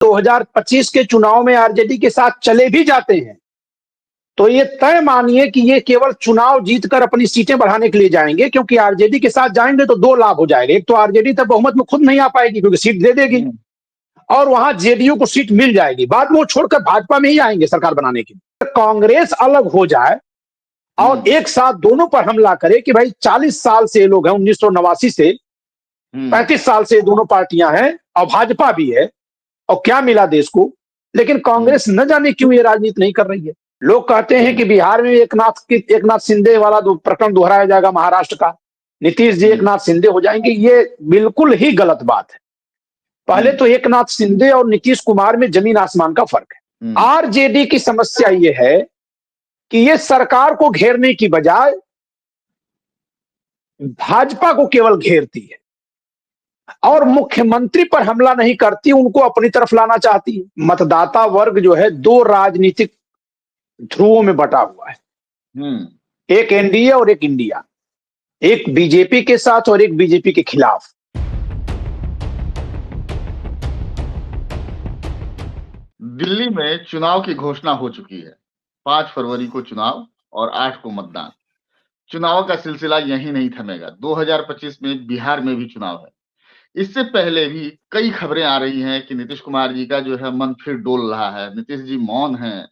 2025 के चुनाव में आरजेडी के साथ चले भी जाते हैं तो ये तय मानिए कि ये केवल चुनाव जीतकर अपनी सीटें बढ़ाने के लिए जाएंगे, क्योंकि आरजेडी के साथ जाएंगे तो दो लाभ हो जाएंगे। एक तो आरजेडी तब बहुमत में खुद नहीं आ पाएगी क्योंकि सीट दे देगी, और वहां जेडीयू को सीट मिल जाएगी, बाद में वो छोड़कर भाजपा में ही आएंगे सरकार बनाने के लिए। कांग्रेस अलग हो जाए और एक साथ दोनों पर हमला करे कि भाई 40 साल से ये लोग हैं, 1989 से 35 साल से दोनों पार्टियां हैं और भाजपा भी है, और क्या मिला देश को। लेकिन कांग्रेस न जाने क्यों ये राजनीति नहीं कर रही है। लोग कहते हैं कि बिहार में एकनाथ शिंदे वाला प्रकरण दोहराया जाएगा, महाराष्ट्र का नीतीश जी एकनाथ शिंदे हो जाएंगे, ये बिल्कुल ही गलत बात है। पहले तो एकनाथ शिंदे और नीतीश कुमार में जमीन आसमान का फर्क है। आरजेडी की समस्या ये है कि ये सरकार को घेरने की बजाय भाजपा को केवल घेरती है और मुख्यमंत्री पर हमला नहीं करती, उनको अपनी तरफ लाना चाहती है। मतदाता वर्ग जो है दो राजनीतिक ध्रुवों में बटा हुआ है, एक एनडीए और एक इंडिया, एक बीजेपी के साथ और एक बीजेपी के खिलाफ। दिल्ली में चुनाव की घोषणा हो चुकी है। 5 फरवरी को चुनाव और 8 को मतदान। चुनाव का सिलसिला यहीं नहीं थमेगा। 2025 में बिहार में भी चुनाव है। इससे पहले भी कई खबरें आ रही हैं कि नीतीश कुमार जी का जो है मन फिर डोल रहा है। नीतीश जी मौन हैं।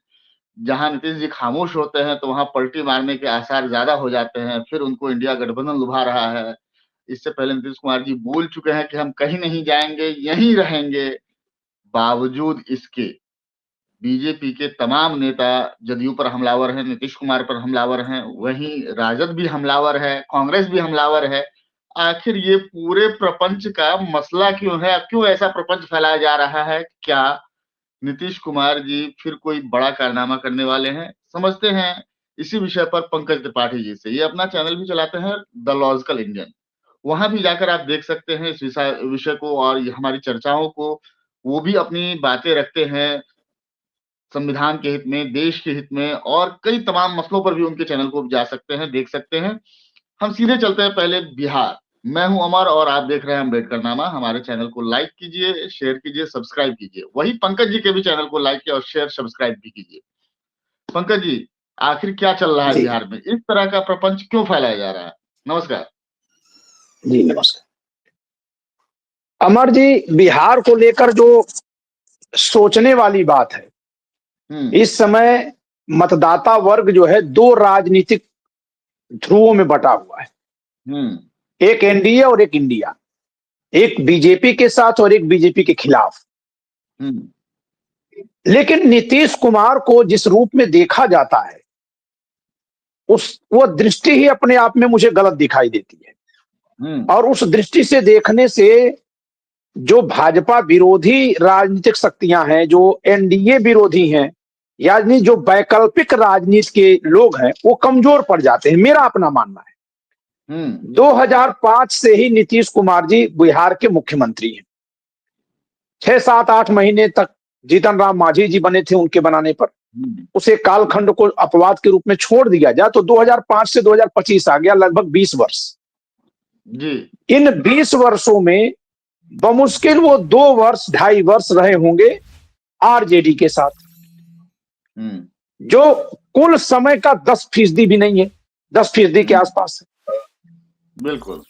जहां नीतीश जी खामोश होते हैं तो वहां पलटी मारने के आसार ज्यादा हो जाते हैं। फिर उनको इंडिया गठबंधन लुभा रहा है। इससे पहले नीतीश कुमार जी बोल चुके हैं कि हम कहीं नहीं जाएंगे, यहीं रहेंगे। बावजूद इसके बीजेपी के तमाम नेता जदयू पर हमलावर हैं, नीतीश कुमार पर हमलावर हैं, वहीं राजद भी हमलावर है, कांग्रेस भी हमलावर है। आखिर ये पूरे प्रपंच का मसला क्यों है? क्यों ऐसा प्रपंच फैलाया जा रहा है? क्या नीतीश कुमार जी फिर कोई बड़ा कारनामा करने वाले हैं? समझते हैं इसी विषय पर पंकज त्रिपाठी जी से। ये अपना चैनल भी चलाते हैं, द लॉजिकल इंडियन। वहां भी जाकर आप देख सकते हैं इस विषय को और हमारी चर्चाओं को। वो भी अपनी बातें रखते हैं संविधान के हित में, देश के हित में, और कई तमाम मसलों पर भी उनके चैनल को जा सकते हैं, देख सकते हैं। हम सीधे चलते हैं पहले बिहार। मैं हूं अमर और आप देख रहे हैं अम्बेडकरनामा। हमारे चैनल को लाइक कीजिए, शेयर कीजिए, सब्सक्राइब कीजिए। वही पंकज जी के भी चैनल को लाइक और शेयर सब्सक्राइब भी कीजिए। पंकज जी, आखिर क्या चल रहा है बिहार में? इस तरह का प्रपंच क्यों फैलाया जा रहा है? नमस्कार जी। नमस्कार अमर जी, बिहार को लेकर जो सोचने वाली बात है, इस समय मतदाता वर्ग जो है दो राजनीतिक ध्रुवों में बटा हुआ है, एक एनडीए और एक इंडिया, एक बीजेपी के साथ और एक बीजेपी के खिलाफ। लेकिन नीतीश कुमार को जिस रूप में देखा जाता है वो दृष्टि ही अपने आप में मुझे गलत दिखाई देती है। और उस दृष्टि से देखने से जो भाजपा विरोधी राजनीतिक शक्तियां हैं, जो एनडीए विरोधी हैं, यानी जो वैकल्पिक राजनीति के लोग हैं, वो कमजोर पड़ जाते हैं, मेरा अपना मानना है। 2005 से ही नीतीश कुमार जी बिहार के मुख्यमंत्री हैं। 6, 7, 8 महीने तक जीतन राम मांझी जी बने थे, उनके बनाने पर उसे कालखंड को अपवाद के रूप में छोड़ दिया जाए तो 2005 से 2025 आ गया, लगभग 20 वर्ष जी। इन 20 वर्षों में बमुश्किल वो 2 वर्ष 2.5 वर्ष रहे होंगे आरजेडी के साथ, जो कुल समय का 10% भी नहीं है, 10% के आसपास है। बिल्कुल।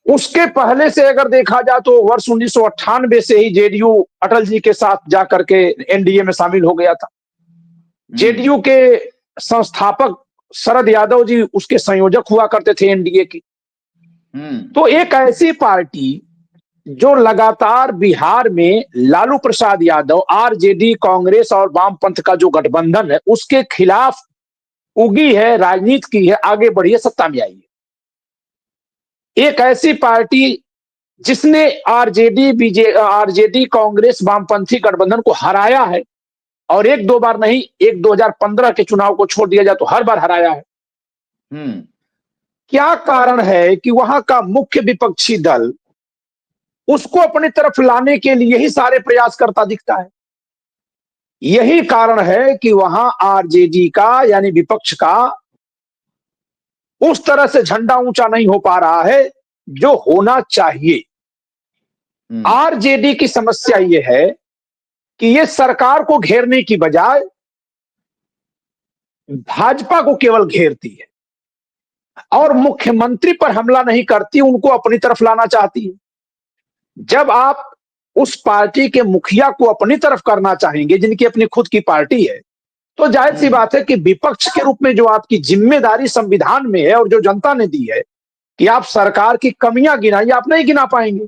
उसके पहले से अगर देखा जाए तो वर्ष 1998 से ही जेडीयू अटल जी के साथ जाकर के एनडीए में शामिल हो गया था। जेडीयू के संस्थापक शरद यादव जी उसके संयोजक हुआ करते थे एनडीए की। तो एक ऐसी पार्टी जो लगातार बिहार में लालू प्रसाद यादव, आरजेडी, कांग्रेस और वामपंथ का जो गठबंधन है उसके खिलाफ उगी है, राजनीति की है, आगे बढ़ी है, सत्ता में आई है। एक ऐसी पार्टी जिसने आरजेडी, कांग्रेस, वामपंथी गठबंधन को हराया है, और 1-2 बार नहीं, 2015 के चुनाव को छोड़ दिया जाए तो हर बार हराया है। क्या कारण है कि वहां का मुख्य विपक्षी दल उसको अपनी तरफ लाने के लिए ही सारे प्रयास करता दिखता है? यही कारण है कि वहां आरजेडी का यानी विपक्ष का उस तरह से झंडा ऊंचा नहीं हो पा रहा है जो होना चाहिए। आरजेडी की समस्या यह है कि ये सरकार को घेरने की बजाय भाजपा को केवल घेरती है और मुख्यमंत्री पर हमला नहीं करती, उनको अपनी तरफ लाना चाहती है। जब आप उस पार्टी के मुखिया को अपनी तरफ करना चाहेंगे, जिनकी अपनी खुद की पार्टी है, तो जाहिर सी बात है कि विपक्ष के रूप में जो आपकी जिम्मेदारी संविधान में है और जो जनता ने दी है कि आप सरकार की कमियां गिनाइए, आप नहीं गिना पाएंगे।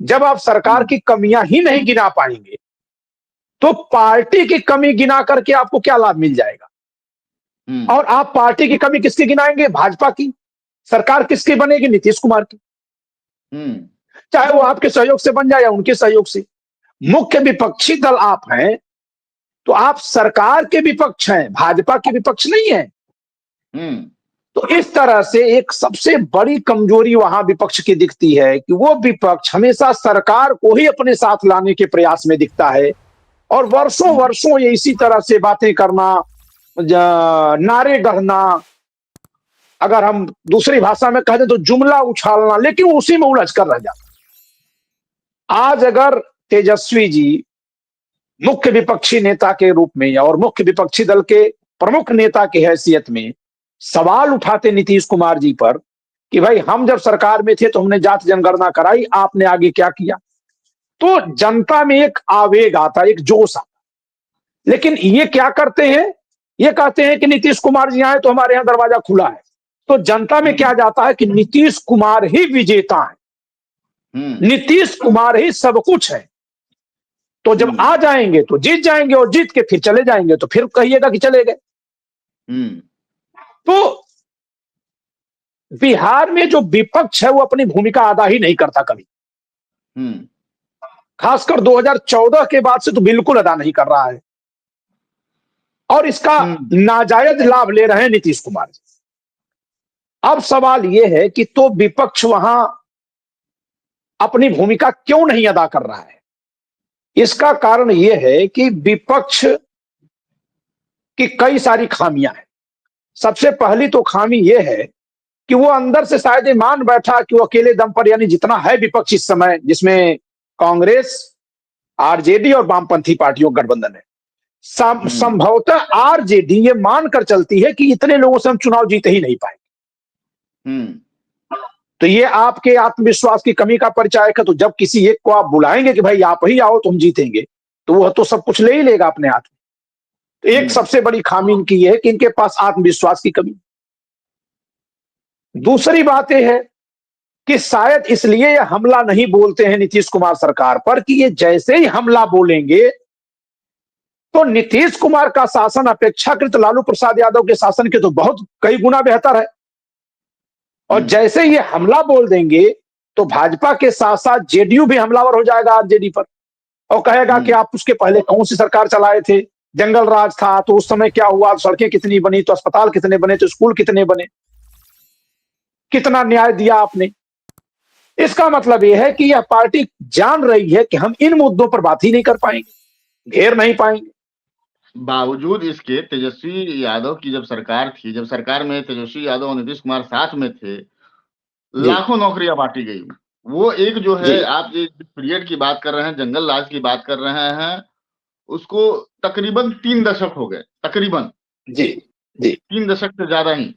जब आप सरकार की कमियां ही नहीं गिना पाएंगे तो पार्टी की कमी गिना करके आपको क्या लाभ मिल जाएगा? और आप पार्टी की कमी किसकी गिनाएंगे? भाजपा की। सरकार किसकी बनेगी? नीतीश कुमार की। चाहे वो आपके सहयोग से बन जाए या उनके सहयोग से। मुख्य विपक्षी दल आप हैं तो आप सरकार के विपक्ष हैं, भाजपा के विपक्ष नहीं है। तो इस तरह से एक सबसे बड़ी कमजोरी वहां विपक्ष की दिखती है कि वो विपक्ष हमेशा सरकार को ही अपने साथ लाने के प्रयास में दिखता है और वर्षों वर्षों ये इसी तरह से बातें करना, नारे गढ़ना, अगर हम दूसरी भाषा में कहते तो जुमला उछालना, लेकिन उसी में उलझ कर रह जाता। आज अगर तेजस्वी जी मुख्य विपक्षी नेता के रूप में और मुख्य विपक्षी दल के प्रमुख नेता की हैसियत में सवाल उठाते नीतीश कुमार जी पर कि भाई हम जब सरकार में थे तो हमने जाति जनगणना कराई, आपने आगे क्या किया, तो जनता में एक आवेग आता, एक जोश आता। लेकिन ये क्या करते हैं? ये कहते हैं कि नीतीश कुमार जी आए तो हमारे यहां दरवाजा खुला है। तो जनता में क्या जाता है कि नीतीश कुमार ही विजेता है, नीतीश कुमार ही सब कुछ है। तो जब आ जाएंगे तो जीत जाएंगे और जीत के फिर चले जाएंगे तो फिर कहिएगा कि चले गए। तो बिहार में जो विपक्ष है वो अपनी भूमिका अदा ही नहीं करता कभी। खासकर 2014 के बाद से तो बिल्कुल अदा नहीं कर रहा है और इसका नाजायज लाभ ले रहे हैं नीतीश कुमार जी। अब सवाल यह है कि तो विपक्ष वहां अपनी भूमिका क्यों नहीं अदा कर रहा है? इसका कारण यह है कि विपक्ष की कई सारी खामियां हैं। सबसे पहली तो खामी यह है कि वो अंदर से शायद ये मान बैठा कि वो अकेले दम पर, यानी जितना है विपक्ष इस समय, जिसमें कांग्रेस, आरजेडी और वामपंथी पार्टियों का गठबंधन है, संभवतः आरजेडी ये मानकर चलती है कि इतने लोगों से हम चुनाव जीते ही नहीं पाएंगे। तो ये आपके आत्मविश्वास की कमी का परिचायक है। तो जब किसी एक को आप बुलाएंगे कि भाई आप ही आओ तो हम जीतेंगे, तो वह तो सब कुछ ले ही लेगा अपने हाथ में। तो एक सबसे बड़ी खामी इनकी है कि इनके पास आत्मविश्वास की कमी। दूसरी बात यह है कि शायद इसलिए ये हमला नहीं बोलते हैं नीतीश कुमार सरकार पर कि ये जैसे ही हमला बोलेंगे तो नीतीश कुमार का शासन अपेक्षाकृत लालू प्रसाद यादव के शासन के तो बहुत कई गुना बेहतर है, और जैसे ये हमला बोल देंगे तो भाजपा के साथ साथ जेडीयू भी हमलावर हो जाएगा आरजेडी पर और कहेगा कि आप उसके पहले कौन सी सरकार चलाए थे, जंगल राज था तो उस समय क्या हुआ, सड़कें कितनी बनी, तो अस्पताल कितने बने, तो स्कूल कितने बने, कितना न्याय दिया आपने। इसका मतलब यह है कि यह पार्टी जान रही है कि हम इन मुद्दों पर बात ही नहीं कर पाएंगे, घेर नहीं पाएंगे। बावजूद इसके तेजस्वी यादव की जब सरकार थी, जब सरकार में तेजस्वी यादव और नीतीश कुमार साथ में थे, लाखों नौकरियां बांटी गई। वो एक जो है, आप जिस पीरियड की बात कर रहे हैं, जंगल राज की बात कर रहे हैं, उसको तकरीबन 3 दशक हो गए, तकरीबन 3 दशक से ज्यादा ही।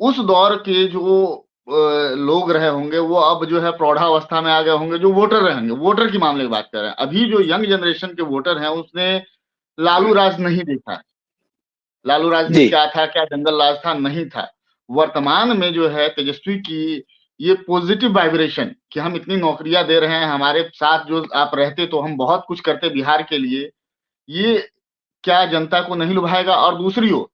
उस दौर के जो लोग रहे होंगे वो अब जो है प्रौढ़ावस्था में आ गए होंगे, जो वोटर रहेंगे, वोटर की मामले की बात कर रहे हैं। अभी जो यंग जनरेशन के वोटर हैं उसने लालू राज नहीं देखा है। लालू राज में क्या था, क्या जंगल राज था, नहीं था। वर्तमान में जो है तेजस्वी की ये पॉजिटिव वाइब्रेशन कि हम इतनी नौकरियां दे रहे हैं, हमारे साथ जो आप रहते तो हम बहुत कुछ करते बिहार के लिए, ये क्या जनता को नहीं लुभाएगा? और दूसरी ओर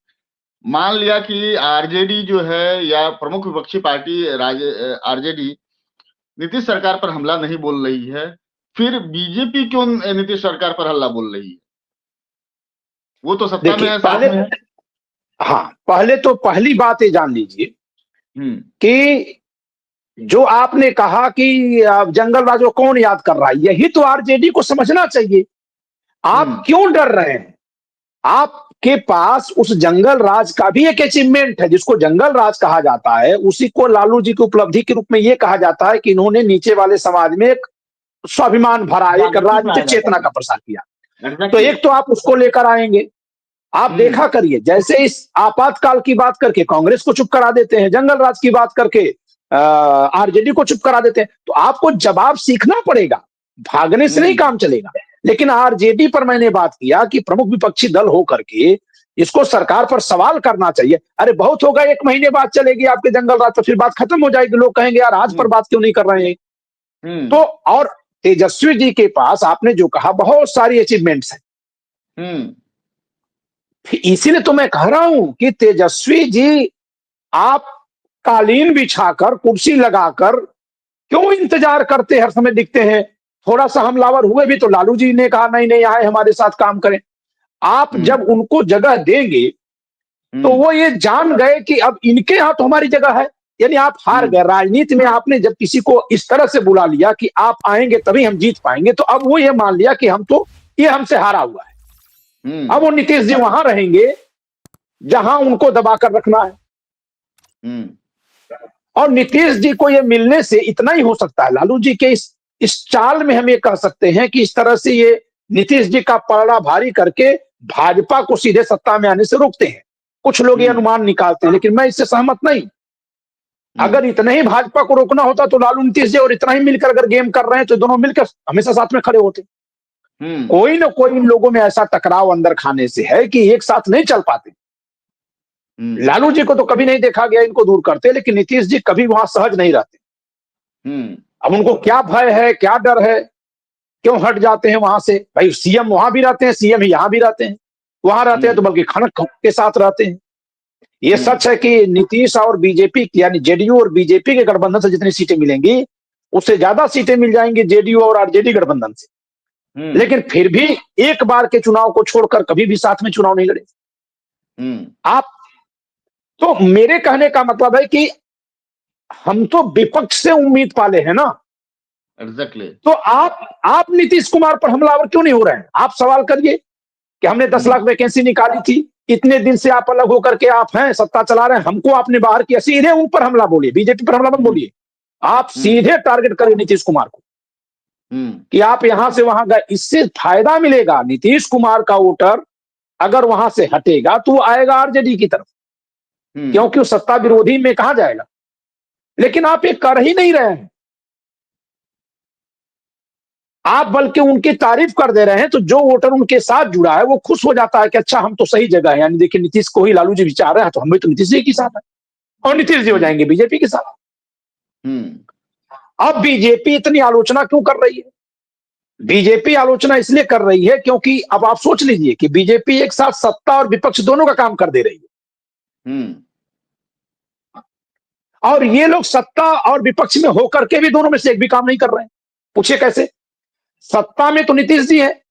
मान लिया कि आरजेडी जो है या प्रमुख विपक्षी पार्टी आरजेडी नीतीश सरकार पर हमला नहीं बोल रही है, फिर बीजेपी क्यों नीतीश सरकार पर हल्ला बोल रही है? वो तो सत्ता में है, साथ में है। हाँ, पहले तो पहली बात ये जान लीजिए कि जो आपने कहा कि जंगल राज को कौन याद कर रहा है, यही तो आरजेडी को समझना चाहिए। आप क्यों डर रहे हैं? आपके पास उस जंगल राज का भी एक अचीवमेंट है, जिसको जंगल राज कहा जाता है। उसी को लालू जी की उपलब्धि के रूप में यह कहा जाता है कि इन्होंने नीचे वाले समाज में एक स्वाभिमान भरा, एक राजनीतिक चेतना का प्रसार किया। तो एक तो आप उसको लेकर आएंगे, आप देखा करिए, जैसे इस आपातकाल की बात करके कांग्रेस को चुप करा देते हैं, जंगल राज की बात करके आरजेडी को चुप करा देते हैं, तो आपको जवाब सीखना पड़ेगा, भागने से नहीं काम चलेगा। लेकिन आरजेडी पर मैंने बात किया कि प्रमुख विपक्षी दल हो करके इसको सरकार पर सवाल करना चाहिए। अरे बहुत होगा, 1 महीने बाद चलेगी आपके जंगल राज, तो फिर बात खत्म हो जाएगी, लोग कहेंगे यार आज पर बात क्यों नहीं कर रहे हैं। तो और तेजस्वी जी के पास आपने जो कहा बहुत सारी अचीवमेंट्स हैं, इसीलिए तो मैं कह रहा हूं कि तेजस्वी जी आप कालीन बिछाकर कुर्सी लगाकर क्यों इंतजार करते हर समय दिखते हैं। थोड़ा सा हमलावर हुए भी तो लालू जी ने कहा नहीं नहीं आए हमारे साथ काम करें। आप जब उनको जगह देंगे तो वो ये जान गए कि अब इनके यहां तो हमारी जगह है, यानी आप हार गए राजनीति में। आपने जब किसी को इस तरह से बुला लिया कि आप आएंगे तभी हम जीत पाएंगे, तो अब वो ये मान लिया कि हम तो ये हमसे हारा हुआ है। अब वो नीतीश जी वहां रहेंगे जहां उनको दबाकर रखना है। और नीतीश जी को ये मिलने से इतना ही हो सकता है, लालू जी के इस चाल में हम ये कह सकते हैं कि इस तरह से ये नीतीश जी का पलड़ा भारी करके भाजपा को सीधे सत्ता में आने से रोकते हैं। कुछ लोग ये अनुमान निकालते हैं, लेकिन मैं इससे सहमत नहीं। अगर इतना ही भाजपा को रोकना होता तो लालू नीतीश जी और इतना ही मिलकर अगर गेम कर रहे हैं तो दोनों मिलकर हमेशा साथ में खड़े होते। कोई ना कोई इन लोगों में ऐसा टकराव अंदर खाने से है कि एक साथ नहीं चल पाते। लालू जी को तो कभी नहीं देखा गया इनको दूर करते, लेकिन नीतीश जी कभी वहां सहज नहीं रहते। अब उनको क्या भय है, क्या डर है, क्यों हट जाते हैं वहां से। भाई सीएम वहां भी रहते हैं, सीएम ही यहां भी रहते हैं, वहां रहते हैं तो बल्कि खनक के साथ रहते हैं। ये सच है कि नीतीश और बीजेपी यानी जेडीयू और बीजेपी के गठबंधन से जितनी सीटें मिलेंगी उससे ज्यादा सीटें मिल जाएंगी जेडीयू और आरजेडी गठबंधन से। लेकिन फिर भी एक बार के चुनाव को छोड़कर कभी भी साथ में चुनाव नहीं लड़े आप। तो मेरे कहने का मतलब है कि हम तो विपक्ष से उम्मीद पाले हैं ना। एग्जैक्टली। तो आप नीतीश कुमार पर हमलावर क्यों नहीं हो रहे हैं। आप सवाल करिए कि हमने 10 लाख वैकेंसी निकाली थी, इतने दिन से आप अलग होकर के आप हैं सत्ता चला रहे हैं, हमको आपने बाहर किया, सीधे उन पर हमला बोलिए, बीजेपी पर हमला मत बोलिए। आप सीधे टारगेट करिए नीतीश कुमार को कि आप यहां से वहां गए। इससे फायदा मिलेगा, नीतीश कुमार का वोटर अगर वहां से हटेगा तो वो आएगा आरजेडी की तरफ, क्योंकि वो सत्ता विरोधी में कहां जाएगा। लेकिन आप ये कर ही नहीं रहे हैं, आप बल्कि उनकी तारीफ कर दे रहे हैं। तो जो वोटर उनके साथ जुड़ा है वो खुश हो जाता है कि अच्छा हम तो सही जगह है। यानी देखिए नीतीश को ही लालू जी विचार रहे हैं तो हम भी तो नीतीश जी के साथ है, और नीतीश जी हो जाएंगे बीजेपी के साथ। अब बीजेपी इतनी आलोचना क्यों कर रही है। बीजेपी आलोचना इसलिए कर रही है क्योंकि अब आप सोच लीजिए कि बीजेपी एक साथ सत्ता और विपक्ष दोनों का काम कर दे रही है, और ये लोग सत्ता और विपक्ष में होकर के भी दोनों में से एक भी काम नहीं कर रहे हैं। पूछिए कैसे। सत्ता में तो नीतीश जी है,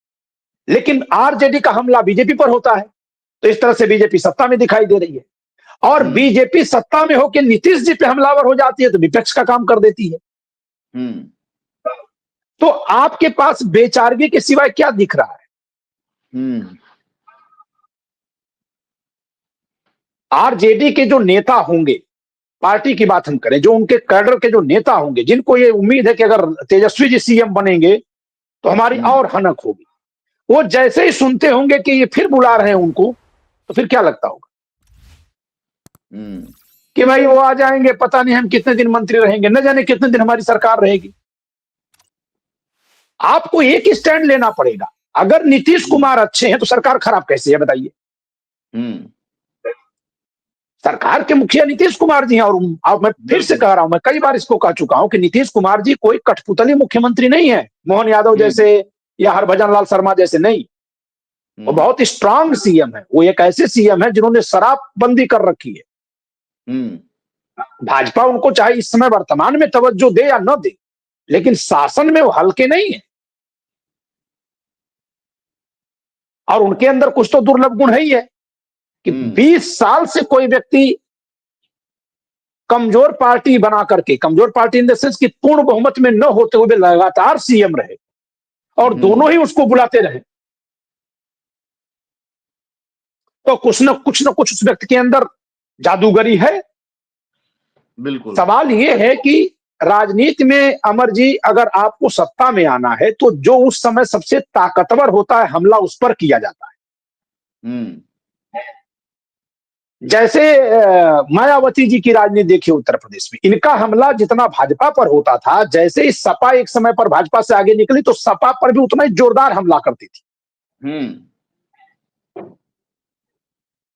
लेकिन आरजेडी का हमला बीजेपी पर होता है, तो इस तरह से बीजेपी सत्ता में दिखाई दे रही है। और बीजेपी सत्ता में होकर नीतीश जी पे हमलावर हो जाती है तो विपक्ष का काम कर देती है। तो आपके पास बेचारगी के सिवाय क्या दिख रहा है। आरजेडी के जो नेता होंगे, पार्टी की बात हम करें, जो उनके कैडर के जो नेता होंगे, जिनको ये उम्मीद है कि अगर तेजस्वी जी सीएम बनेंगे तो हमारी और हनक होगी, वो जैसे ही सुनते होंगे कि ये फिर बुला रहे हैं उनको, तो फिर क्या लगता होगा कि भाई वो आ जाएंगे, पता नहीं हम कितने दिन मंत्री रहेंगे, न जाने कितने दिन हमारी सरकार रहेगी। आपको एक स्टैंड लेना पड़ेगा। अगर नीतीश कुमार अच्छे हैं तो सरकार खराब कैसे है बताइए। सरकार के मुखिया नीतीश कुमार जी हैं, और मैं फिर से कह रहा हूं, मैं कई बार इसको कह चुका हूं कि नीतीश कुमार जी कोई कठपुतली मुख्यमंत्री नहीं है, मोहन यादव जैसे या हरभजन लाल शर्मा जैसे नहीं। वो बहुत स्ट्रांग सीएम है। वो एक ऐसे सीएम है जिन्होंने शराबबंदी कर रखी है। भाजपा उनको चाहे इस समय वर्तमान में तवज्जो दे या न दे, लेकिन शासन में वो हल्के नहीं है, और उनके अंदर कुछ तो दुर्लभ गुण है ही है कि 20 साल से कोई व्यक्ति कमजोर पार्टी बना करके, कमजोर पार्टी इन द सेंस कि पूर्ण बहुमत में न होते हुए लगातार सीएम रहे, और दोनों ही उसको बुलाते रहे। तो कुछ न कुछ उस व्यक्ति के अंदर जादूगरी है। बिल्कुल। सवाल यह है कि राजनीति में अमर जी, अगर आपको सत्ता में आना है तो जो उस समय सबसे ताकतवर होता है, हमला उस पर किया जाता है। जैसे मायावती जी की राजनीति देखिए उत्तर प्रदेश में, इनका हमला जितना भाजपा पर होता था, जैसे ही सपा एक समय पर भाजपा से आगे निकली तो सपा पर भी उतना ही जोरदार हमला करती थी।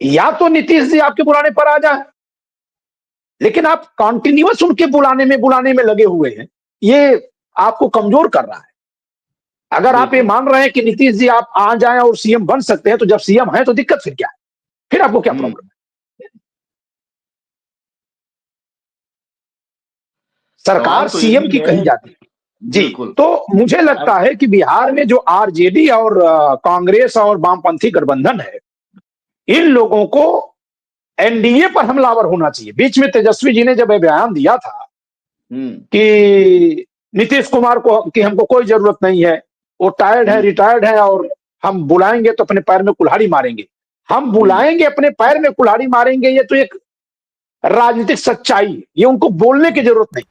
या तो नीतीश जी आपके बुलाने पर आ जाए, लेकिन आप कॉन्टिन्यूअस उनके बुलाने में लगे हुए हैं, ये आपको कमजोर कर रहा है। अगर आप ये मान रहे हैं कि नीतीश जी आप आ जाएं और सीएम बन सकते हैं, तो जब सीएम है तो दिक्कत फिर क्या है? फिर आपको क्या प्रॉब्लम है? सरकार तो सीएम की कही जाती है जी। तो मुझे लगता है कि बिहार में जो आरजेडी और कांग्रेस और वामपंथी गठबंधन है, इन लोगों को एनडीए पर हमलावर होना चाहिए। बीच में तेजस्वी जी ने जब यह बयान दिया था कि नीतीश कुमार को कि हमको कोई जरूरत नहीं है, वो टायर्ड है, रिटायर्ड है, और हम बुलाएंगे तो अपने पैर में कुल्हाड़ी मारेंगे। हम बुलाएंगे अपने पैर में कुल्हाड़ी मारेंगे, ये तो एक राजनीतिक सच्चाई है, ये उनको बोलने की जरूरत नहीं,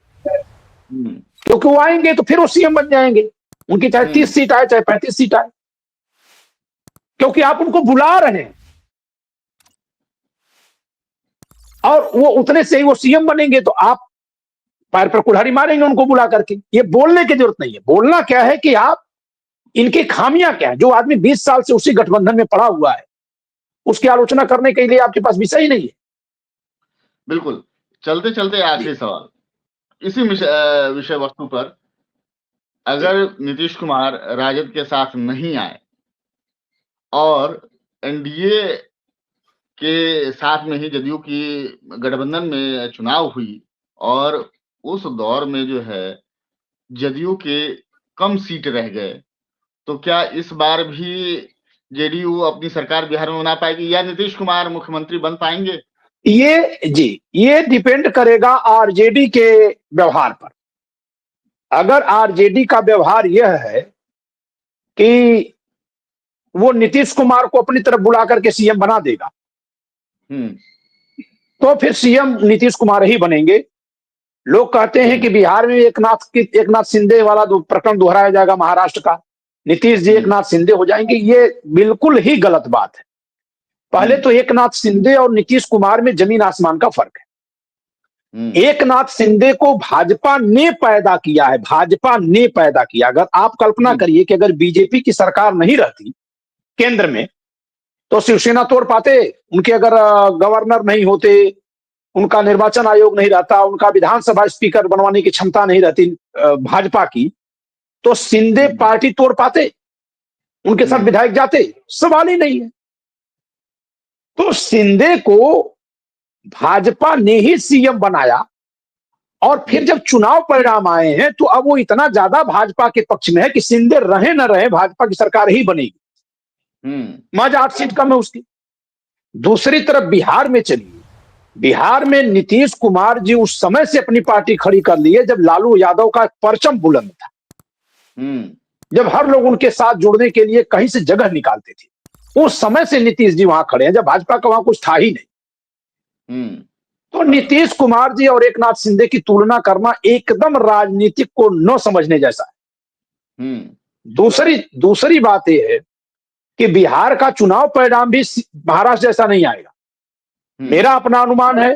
क्योंकि वो आएंगे तो फिर वो सीएम बन जाएंगे, उनकी चाहे 30 सीट आए चाहे 35 सीट आए, क्योंकि आप उनको बुला रहे हैं और वो उतने से ही वो सीएम बनेंगे, तो आप पैर पर कुल्हाड़ी मारेंगे उनको बुला करके। ये बोलने की जरूरत नहीं है। बोलना क्या है कि आप इनकी खामियां क्या है। जो आदमी 20 साल से उसी गठबंधन में पड़ा हुआ है, उसकी आलोचना करने के लिए आपके पास विषय ही नहीं है। बिल्कुल। चलते चलते आखिरी सवाल इसी विषय वस्तु पर, अगर नीतीश कुमार राजद के साथ नहीं आए और एनडीए के साथ में ही जदयू की गठबंधन में चुनाव हुई और उस दौर में जो है जदयू के कम सीट रह गए, तो क्या इस बार भी जेडीयू अपनी सरकार बिहार में बना पाएगी या नीतीश कुमार मुख्यमंत्री बन पाएंगे? ये डिपेंड करेगा आरजेडी के व्यवहार पर। अगर आरजेडी का व्यवहार यह है कि वो नीतीश कुमार को अपनी तरफ बुला करके सीएम बना देगा, तो फिर सीएम नीतीश कुमार ही बनेंगे। लोग कहते हैं कि बिहार में एकनाथ शिंदे वाला प्रकरण दोहराया जाएगा महाराष्ट्र का, नीतीश जी एकनाथ शिंदे हो जाएंगे। ये बिल्कुल ही गलत बात है। पहले तो एकनाथ शिंदे और नीतीश कुमार में जमीन आसमान का फर्क है। एकनाथ शिंदे को भाजपा ने पैदा किया है, भाजपा ने पैदा किया। अगर आप कल्पना करिए कि अगर बीजेपी की सरकार नहीं रहती केंद्र में, तो शिवसेना तोड़ पाते। उनके अगर गवर्नर नहीं होते, उनका निर्वाचन आयोग नहीं रहता, उनका विधानसभा स्पीकर बनवाने की क्षमता नहीं रहती भाजपा की, तो शिंदे पार्टी तोड़ पाते, उनके साथ विधायक जाते? सवाल ही नहीं है। तो शिंदे को भाजपा ने ही सीएम बनाया, और फिर जब चुनाव परिणाम आए हैं तो अब वो इतना ज्यादा भाजपा के पक्ष में है कि शिंदे रहे न रहे, भाजपा की सरकार ही बनेगी। मात्र 8 सीट कम है उसकी। दूसरी तरफ बिहार में चलिए, बिहार में नीतीश कुमार जी उस समय से अपनी पार्टी खड़ी कर ली है जब लालू यादव का परचम बुलंद था, जब हर लोग उनके साथ जुड़ने के लिए कहीं से जगह निकालते थे। उस समय से नीतीश जी वहां खड़े हैं, जब भाजपा का वहां कुछ था ही नहीं। तो नीतीश कुमार जी और एकनाथ शिंदे की तुलना करना एकदम राजनीतिक को न समझने जैसा है। दूसरी बात यह है कि बिहार का चुनाव परिणाम भी महाराष्ट्र जैसा नहीं आएगा। मेरा अपना अनुमान है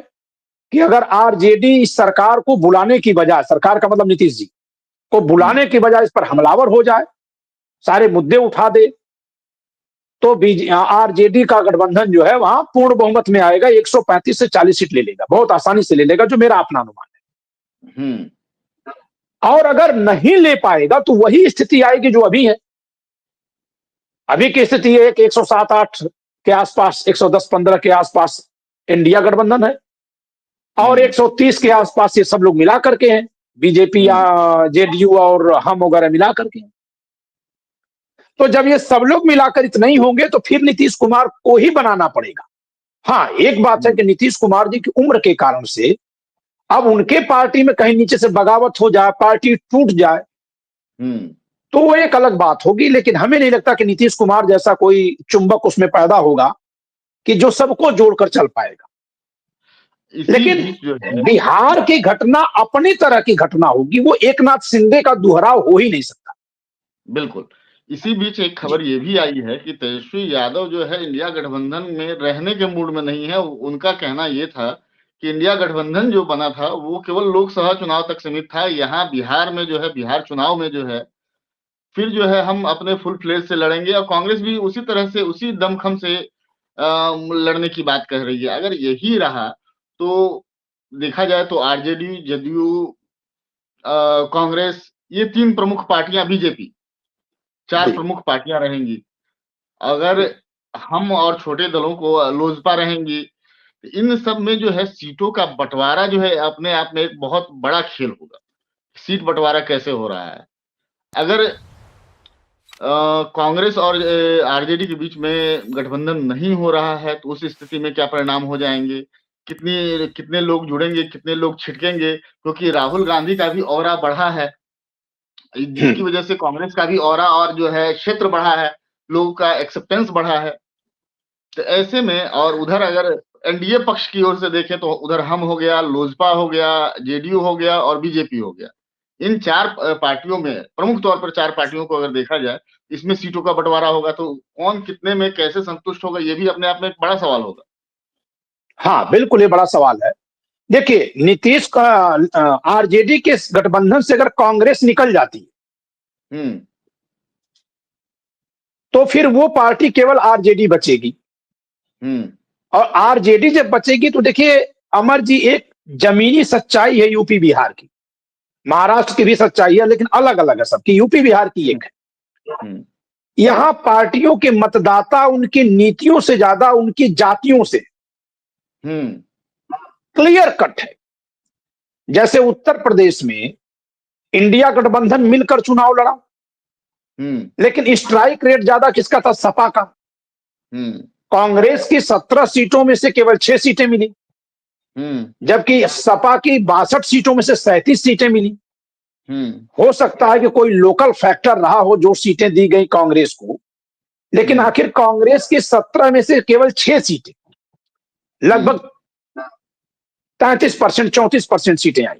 कि अगर आरजेडी इस सरकार को बुलाने की बजाय, सरकार का मतलब नीतीश जी को बुलाने की बजाय इस पर हमलावर हो जाए, सारे मुद्दे उठा दे, तो आरजेडी का गठबंधन जो है वहां पूर्ण बहुमत में आएगा, 135 से 40 सीट ले लेगा, बहुत आसानी से ले लेगा, जो मेरा अपना अनुमान है। और अगर नहीं ले पाएगा तो वही स्थिति आएगी जो अभी है। अभी की स्थिति है कि 107-8 के आसपास, 110-15 के आसपास इंडिया गठबंधन है, और 130 के आसपास ये सब लोग मिला करके हैं, बीजेपी या जेडीयू और हम वगैरह मिला करके। तो जब ये सब लोग मिलाकर इतने ही होंगे तो फिर नीतीश कुमार को ही बनाना पड़ेगा। हाँ, एक बात है कि नीतीश कुमार जी की उम्र के कारण से अब उनके पार्टी में कहीं नीचे से बगावत हो जाए, पार्टी टूट जाए, तो वो एक अलग बात होगी। लेकिन हमें नहीं लगता कि नीतीश कुमार जैसा कोई चुंबक उसमें पैदा होगा कि जो सबको जोड़कर चल पाएगा। इसी लेकिन बीच जो है बिहार की घटना अपनी तरह की घटना होगी, वो एकनाथ शिंदे का दोहराव हो ही नहीं सकता। बिल्कुल, इसी बीच एक जी। खबर ये भी आई है कि तेजस्वी यादव जो है इंडिया गठबंधन में रहने के मूड में नहीं है। उनका कहना ये था कि इंडिया गठबंधन जो बना था वो केवल लोकसभा चुनाव तक सीमित था। यहाँ बिहार में जो है, बिहार चुनाव में जो है, फिर जो है हम अपने फुल फ्लेज से लड़ेंगे, और कांग्रेस भी उसी तरह से, उसी दमखम से लड़ने की बात कह रही है। अगर यही रहा तो देखा जाए तो आरजेडी, जदयू, कांग्रेस, ये 3 प्रमुख पार्टियां, बीजेपी, 4 जी। प्रमुख पार्टियां रहेंगी। अगर जी। हम और छोटे दलों को लोजपा रहेंगी, इन सब में जो है सीटों का बंटवारा जो है अपने आप में एक बहुत बड़ा खेल होगा। सीट बंटवारा कैसे हो रहा है? अगर कांग्रेस और आरजेडी के बीच में गठबंधन नहीं हो रहा है तो उस स्थिति में क्या परिणाम हो जाएंगे? कितने लोग जुड़ेंगे, कितने लोग छिटकेंगे? क्योंकि राहुल गांधी का भी ऑरा बढ़ा है, जिसकी हम्म। वजह से कांग्रेस का भी ऑरा और जो है क्षेत्र बढ़ा है, लोगों का एक्सेप्टेंस बढ़ा है। तो ऐसे में, और उधर अगर एनडीए पक्ष की ओर से देखें तो उधर हम हो गया, लोजपा हो गया, जेडीयू हो गया और बीजेपी हो गया। इन 4 पार्टियों में, प्रमुख तौर पर 4 पार्टियों को अगर देखा जाए, इसमें सीटों का बंटवारा होगा तो कौन कितने में कैसे संतुष्ट होगा, ये भी अपने आप में एक बड़ा सवाल होगा। हाँ, बिल्कुल ये बड़ा सवाल है। देखिए, नीतीश का आरजेडी के गठबंधन से अगर कांग्रेस निकल जाती है हुँ, तो फिर वो पार्टी केवल आरजेडी बचेगी। हुँ, और आरजेडी जब बचेगी तो देखिए अमर जी, एक जमीनी सच्चाई है यूपी बिहार की। महाराष्ट्र की भी सच्चाई है, लेकिन अलग अलग है सबकी। यूपी बिहार की हुँ, एक है। हुँ, यहां पार्टियों के मतदाता उनकी नीतियों से ज्यादा उनकी जातियों से हुँ, क्लियर कट है। जैसे उत्तर प्रदेश में इंडिया गठबंधन मिलकर चुनाव लड़ा, हुँ, लेकिन स्ट्राइक रेट ज्यादा किसका था? सपा का। हुँ, कांग्रेस की 17 सीटों में से केवल 6 सीटें मिली, हुँ, जबकि सपा की 62 सीटों में से 37 सीटें मिली। हुँ, हो सकता है कि कोई लोकल फैक्टर रहा हो जो सीटें दी गई कांग्रेस को, लेकिन हुँ, आखिर कांग्रेस की 17 में से केवल 6 सीटें, हुँ, लगभग 33%, 34% सीटें आई,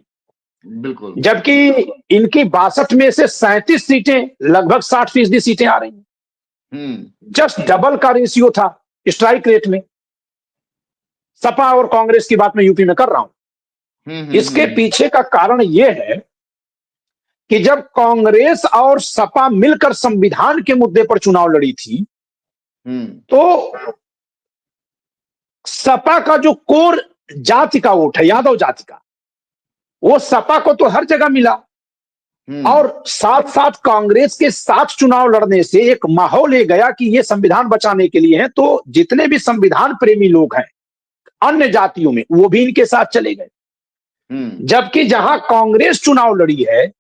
बिल्कुल। जबकि इनकी 62 में से 37 सीटें, लगभग 60% सीटें आ रही हैं। हुँ, जस्ट डबल का रेशियो था स्ट्राइक रेट में। सपा और कांग्रेस की बात मैं यूपी में कर रहा हूं। हुँ, हुँ, इसके हुँ, हुँ, पीछे का कारण यह है कि जब कांग्रेस और सपा मिलकर संविधान के मुद्दे पर चुनाव लड़ी थी, हुँ, तो सपा का जो कोर जाति का वोट है, यादव जाति का, वो सपा को तो हर जगह मिला। हुँ, और साथ साथ कांग्रेस के साथ चुनाव लड़ने से एक माहौल ये गया कि ये संविधान बचाने के लिए है, तो जितने भी संविधान प्रेमी लोग हैं अन्य जातियों में, वो भी इनके साथ चले गए। हुँ, जबकि जहां कांग्रेस चुनाव लड़ी है,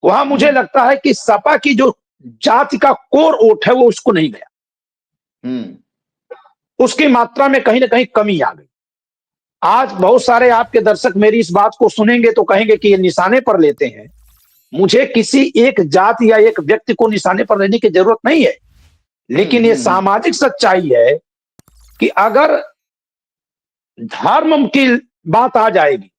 वहां मुझे हुँ, लगता है कि सपा की जो जाति का कोर वोट है वो उसको नहीं गया। हुँ, उसकी मात्रा में कहीं ना कहीं कमी आ गई। आज बहुत सारे आपके दर्शक मेरी इस बात को सुनेंगे तो कहेंगे कि ये निशाने पर लेते हैं। मुझे किसी एक जाति या एक व्यक्ति को निशाने पर लेने की जरूरत नहीं है, हुँ, लेकिन ये हुँ, हुँ, सामाजिक सच्चाई है कि अगर धर्म की बात आ जाएगी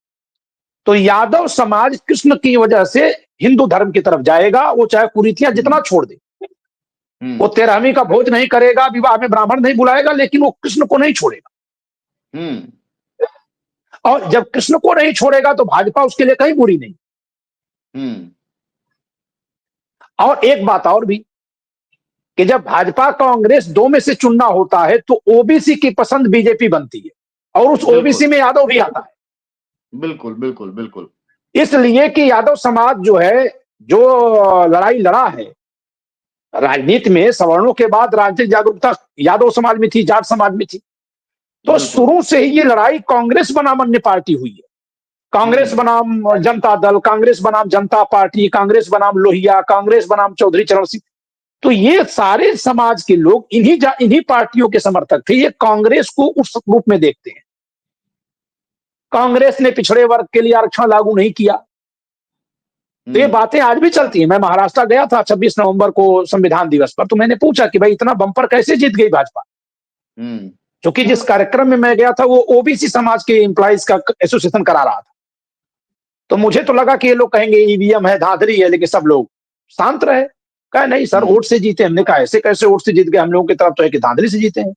तो यादव समाज कृष्ण की वजह से हिंदू धर्म की तरफ जाएगा। वो चाहे कुरीतियां जितना हुँ, छोड़ दे, वो हुँ, 13वीं का भोज नहीं करेगा, विवाह में ब्राह्मण नहीं बुलाएगा, लेकिन वो कृष्ण को नहीं छोड़ेगा। हुँ, और जब कृष्ण को नहीं छोड़ेगा तो भाजपा उसके लिए कहीं बुरी नहीं। हुँ, और एक बात और भी, कि जब भाजपा कांग्रेस दो में से चुनना होता है तो ओबीसी की पसंद बीजेपी बनती है, और उस बिल्कुल, ओबीसी में यादव भी आता है। बिल्कुल, बिल्कुल, बिल्कुल। इसलिए कि यादव समाज जो है, जो लड़ाई लड़ा है राजनीति में, सवर्णों के बाद राजनीतिक जागरूकता यादव समाज में थी, जाट समाज में थी। तो बिल्कुल। शुरू से ही ये लड़ाई कांग्रेस बनाम अन्य पार्टी हुई है। कांग्रेस हुँ, बनाम जनता दल, कांग्रेस बनाम जनता पार्टी, कांग्रेस बनाम लोहिया, कांग्रेस बनाम चौधरी चरण सिंह। तो ये सारे समाज के लोग इन्हीं पार्टियों के समर्थक थे। ये कांग्रेस को उस रूप में देखते हैं। कांग्रेस ने पिछड़े वर्ग के लिए आरक्षण लागू नहीं किया। तो ये हुँ, बातें आज भी चलती हैं। मैं महाराष्ट्र गया था 26 नवंबर को संविधान दिवस पर, तो मैंने पूछा कि भाई इतना बंपर कैसे जीत गई भाजपा? हुँ, क्योंकि जिस कार्यक्रम में मैं गया था वो ओबीसी समाज के एम्प्लॉइज का एसोसिएशन करा रहा था। तो मुझे तो लगा कि ये लोग कहेंगे ईवीएम है, धांधली है, लेकिन सब लोग शांत रहे। कहा नहीं सर, वोट से जीते। हमने कहा ऐसे कैसे वोट से जीत गए? हम लोगों की तरफ तो है कि धांधली से जीते हैं।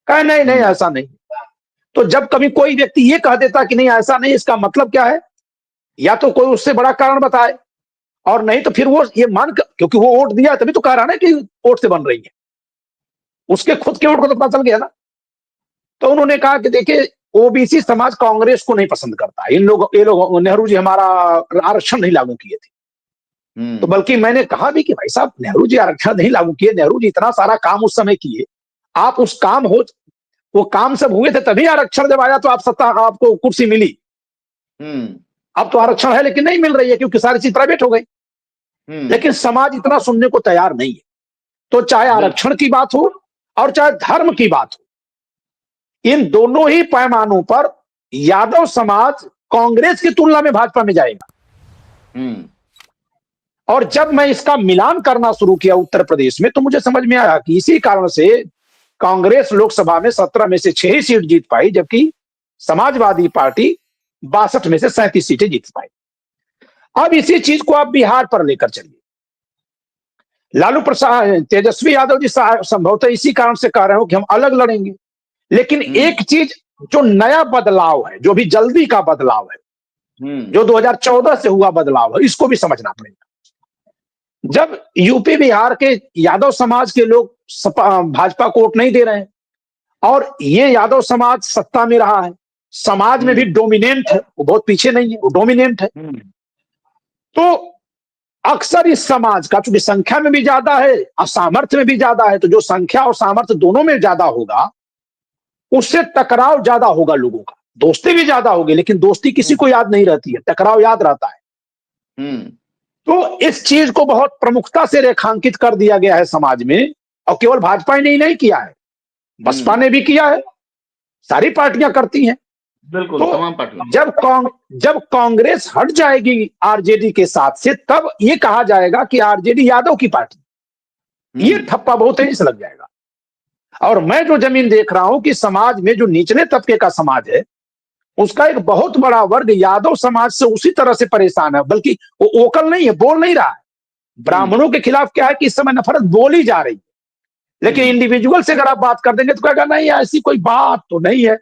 कहा नहीं नहीं, ऐसा नहीं। तो जब कभी कोई व्यक्ति ये कह देता कि नहीं ऐसा नहीं, इसका मतलब क्या है? या तो कोई उससे बड़ा कारण बताए, और नहीं तो फिर वो ये मान कर, क्योंकि वो वोट दिया तभी तो कह रहा ना कि वोट से बन रही है, उसके खुद के वोट को तो पता चल गया ना। तो उन्होंने कहा कि देखिए, ओबीसी समाज कांग्रेस को नहीं पसंद करता। ये लोग नेहरू जी हमारा आरक्षण नहीं लागू किए थे। तो बल्कि मैंने कहा भी कि भाई साहब, नेहरू जी आरक्षण नहीं लागू किए, नेहरू जी इतना सारा काम उस समय किए, आप उस काम हो, वो काम सब हुए थे तभी आरक्षण जब आया तो आप सत्ता, आपको कुर्सी मिली। अब तो आरक्षण है लेकिन नहीं मिल रही है, क्योंकि सारी चीज प्राइवेट हो गई। लेकिन समाज इतना सुनने को तैयार नहीं है। तो चाहे आरक्षण की बात हो और चाहे धर्म की बात हो, इन दोनों ही पैमानों पर यादव समाज कांग्रेस की तुलना में भाजपा में जाएगा। और जब मैं इसका मिलान करना शुरू किया उत्तर प्रदेश में, तो मुझे समझ में आया कि इसी कारण से कांग्रेस लोकसभा में 17 में से 6 ही सीट जीत पाई, जबकि समाजवादी पार्टी 62 में से 37 सीटें जीत पाई। अब इसी चीज को आप बिहार पर लेकर चलिए। लालू प्रसाद, तेजस्वी यादव जी संभवतः इसी कारण से कह रहे हो कि हम अलग लड़ेंगे। लेकिन एक चीज, जो नया बदलाव है, जो भी जल्दी का बदलाव है, जो 2014 से हुआ बदलाव है, इसको भी समझना पड़ेगा। जब यूपी बिहार के यादव समाज के लोग भाजपा को वोट नहीं दे रहे हैं, और ये यादव समाज सत्ता में रहा है, समाज में भी डोमिनेंट है, वो बहुत पीछे नहीं है, वो डोमिनेंट है। तो अक्सर इस समाज का, चूंकि संख्या में भी ज्यादा है और सामर्थ्य में भी ज्यादा है, तो जो संख्या और सामर्थ्य दोनों में ज्यादा होगा, उससे टकराव ज्यादा होगा लोगों का। दोस्ती भी ज्यादा होगी, लेकिन दोस्ती किसी को याद नहीं रहती है, टकराव याद रहता है। तो इस चीज को बहुत प्रमुखता से रेखांकित कर दिया गया है समाज में, और केवल भाजपा ने ही नहीं किया है, बसपा ने भी किया है, सारी पार्टियां करती हैं। बिल्कुल, तो तमाम पार्टियां। जब कांग्रेस हट जाएगी आरजेडी के साथ से, तब ये कहा जाएगा कि आरजेडी यादव की पार्टी, ये ठप्पा बहुत तेजी से लग जाएगा। और मैं जो जमीन देख रहा हूं कि समाज में जो निचले तबके का समाज है, उसका एक बहुत बड़ा वर्ग यादव समाज से उसी तरह से परेशान है, बल्कि वो ओकल नहीं है, बोल नहीं रहा है। ब्राह्मणों के खिलाफ क्या है कि इस समय नफरत बोली जा रही है, लेकिन इंडिविजुअल से अगर आप बात कर देंगे तो कहेगा नहीं, ऐसी कोई बात तो नहीं है।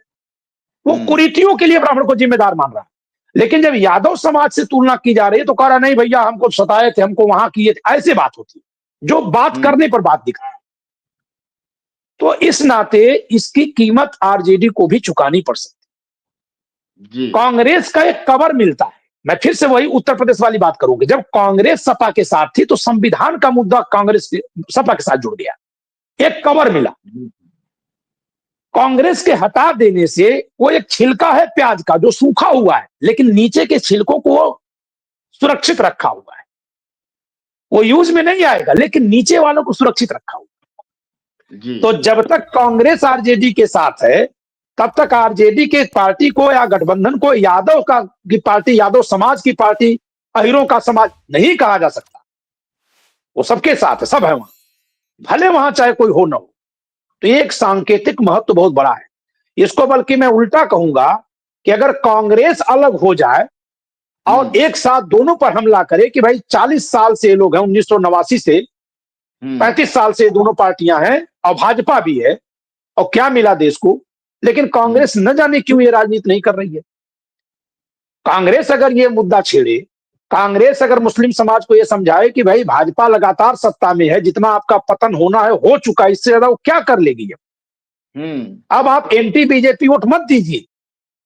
वो कुरीतियों के लिए ब्राह्मण को जिम्मेदार मान रहा है। लेकिन जब यादव समाज से तुलना की जा रही है तो कह रहा नहीं भैया, हमको सताए थे, हमको वहां किए थे, ऐसे बात होती है, जो बात करने पर बात दिखती है। तो इस नाते इसकी कीमत आरजेडी को भी चुकानी पड़ सकती है। कांग्रेस का एक कवर मिलता है। मैं फिर से वही उत्तर प्रदेश वाली बात करूंगी। जब कांग्रेस सपा के साथ थी तो संविधान का मुद्दा कांग्रेस सपा के साथ जुड़ गया, एक कवर मिला। कांग्रेस के हटा देने से वो एक छिलका है प्याज का जो सूखा हुआ है, लेकिन नीचे के छिलकों को सुरक्षित रखा हुआ है। वो यूज में नहीं आएगा, लेकिन नीचे वालों को सुरक्षित रखा हुआ है। तो जब तक कांग्रेस आरजेडी के साथ है, तब तक आरजेडी के पार्टी को या गठबंधन को यादव की पार्टी, यादव समाज की पार्टी, अहिरों का समाज नहीं कहा जा सकता। वो सबके साथ है, सब है वहां, भले वहां चाहे कोई हो ना हो। तो एक सांकेतिक महत्व बहुत बड़ा है इसको। बल्कि मैं उल्टा कहूंगा कि अगर कांग्रेस अलग हो जाए और एक साथ दोनों पर हमला करे कि भाई 40 साल से लोग हैं, 1989 से 35 साल से दोनों पार्टियां हैं और भाजपा भी है, और क्या मिला देश को। लेकिन कांग्रेस न जाने क्यों ये राजनीति नहीं कर रही है। कांग्रेस अगर ये मुद्दा छेड़े, कांग्रेस अगर मुस्लिम समाज को यह समझाए कि भाई भाजपा लगातार सत्ता में है, जितना आपका पतन होना है हो चुका, इससे ज्यादा वो क्या कर लेगी। अब आप एंटी बीजेपी वोट मत दीजिए,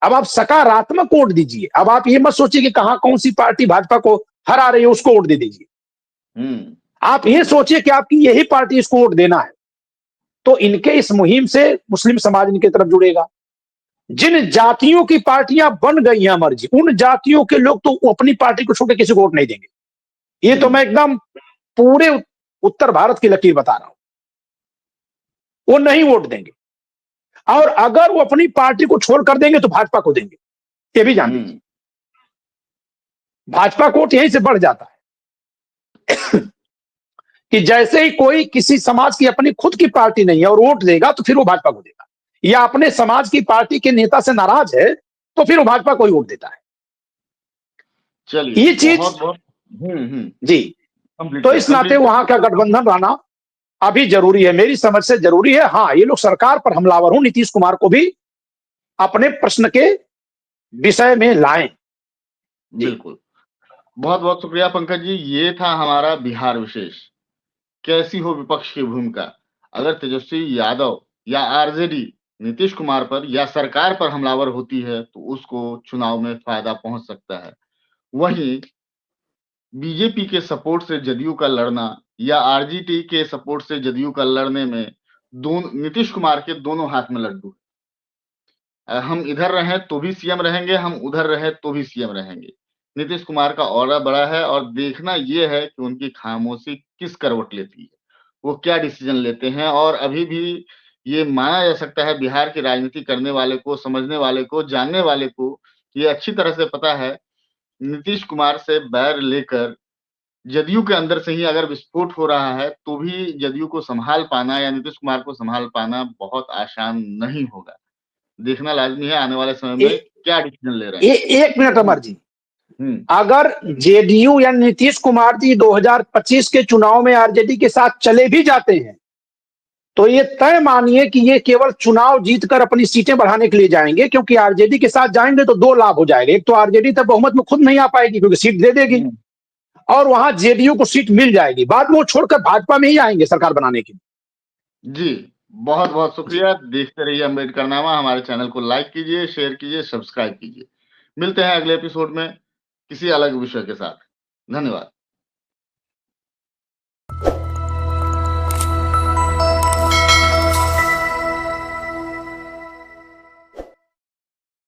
अब आप सकारात्मक वोट दीजिए। अब आप ये मत सोचिए कि कहां कौन सी पार्टी भाजपा को हरा रही है उसको वोट दे दीजिए। आप ये सोचिए कि आपकी यही पार्टी इसको वोट देना है। तो इनके इस मुहिम से मुस्लिम समाज इनके तरफ जुड़ेगा। जिन जातियों की पार्टियां बन गई हैं मर्जी, उन जातियों के लोग तो अपनी पार्टी को छोड़ के किसी को वोट नहीं देंगे। ये तो मैं एकदम पूरे उत्तर भारत की लकीर बता रहा हूं, वो नहीं वोट देंगे। और अगर वो अपनी पार्टी को छोड़ कर देंगे तो भाजपा को देंगे, ये भी जान लीजिए। भाजपा को वोट यहीं से बढ़ जाता है कि जैसे ही कोई किसी समाज की अपनी खुद की पार्टी नहीं है और वोट देगा तो फिर वो भाजपा को देगा। या अपने समाज की पार्टी के नेता से नाराज है, तो फिर वो भाजपा को ही वोट देता है। चलिए, ये चीज बहुत-बहुत जी, तो इस नाते कंप्लीट वहां का गठबंधन रहना अभी जरूरी है, मेरी समझ से जरूरी है। हाँ, ये लोग सरकार पर हमलावर हूं, नीतीश कुमार को भी अपने प्रश्न के विषय में लाएं। बिल्कुल। बहुत-बहुत शुक्रिया पंकज जी, ये था हमारा बिहार विशेष। कैसी हो विपक्ष की भूमिका? अगर तेजस्वी यादव या आरजेडी नीतीश कुमार पर या सरकार पर हमलावर होती है, तो उसको चुनाव में फ़ायदा पहुँच सकता है। वहीं बीजेपी के सपोर्ट से जदयू का लड़ना या आरजेडी के सपोर्ट से जदयू का लड़ने में नीतीश कुमार के दोनों हाथ में लड्डू। हम इधर रहें तो भी सीएम रहेंगे, हम उधर रहें तो भी सीएम रहेंगे। नीतीश कुमार का ऑरा बड़ा है और देखना ये है कि उनकी खामोशी किस करवट लेती है। वो क्या डिसीजन लेते हैं और अभी भी ये माना जा सकता है बिहार की राजनीति करने वाले को, समझने वाले को, जानने वाले को ये अच्छी तरह से पता है, नीतीश कुमार से बैर लेकर जदयू के अंदर से ही अगर विस्फोट हो रहा है, तो भी जदयू को सँभाल पाना या नीतीश कुमार को सँभाल पाना बहुत आसान नहीं होगा। देखना लाज़मी है आने वाले समय ए, में क्या डिसीजन ले रहे ए, हैं। एक मिनट अमर जी, हुँ, अगर जेडीयू या नीतीश कुमार जी 2025 के चुनाव में आरजेडी के साथ चले भी जाते हैं, तो ये तय मानिए कि ये केवल चुनाव जीतकर अपनी सीटें बढ़ाने के लिए जाएंगे, क्योंकि आरजेडी के साथ जाएंगे तो दो लाभ हो जाएंगे। एक तो आरजेडी तब बहुमत में खुद नहीं आ पाएगी क्योंकि सीट दे देगी, हुँ। और वहां जेडीयू को सीट मिल जाएगी, बाद में वो छोड़कर भाजपा में ही आएंगे सरकार बनाने के लिए। जी, बहुत-बहुत शुक्रिया। देखते रहिए अम्बेडकरनामा। हमारे चैनल को लाइक कीजिए, शेयर कीजिए, सब्सक्राइब कीजिए। मिलते हैं अगले एपिसोड में किसी अलग विषय के साथ। धन्यवाद।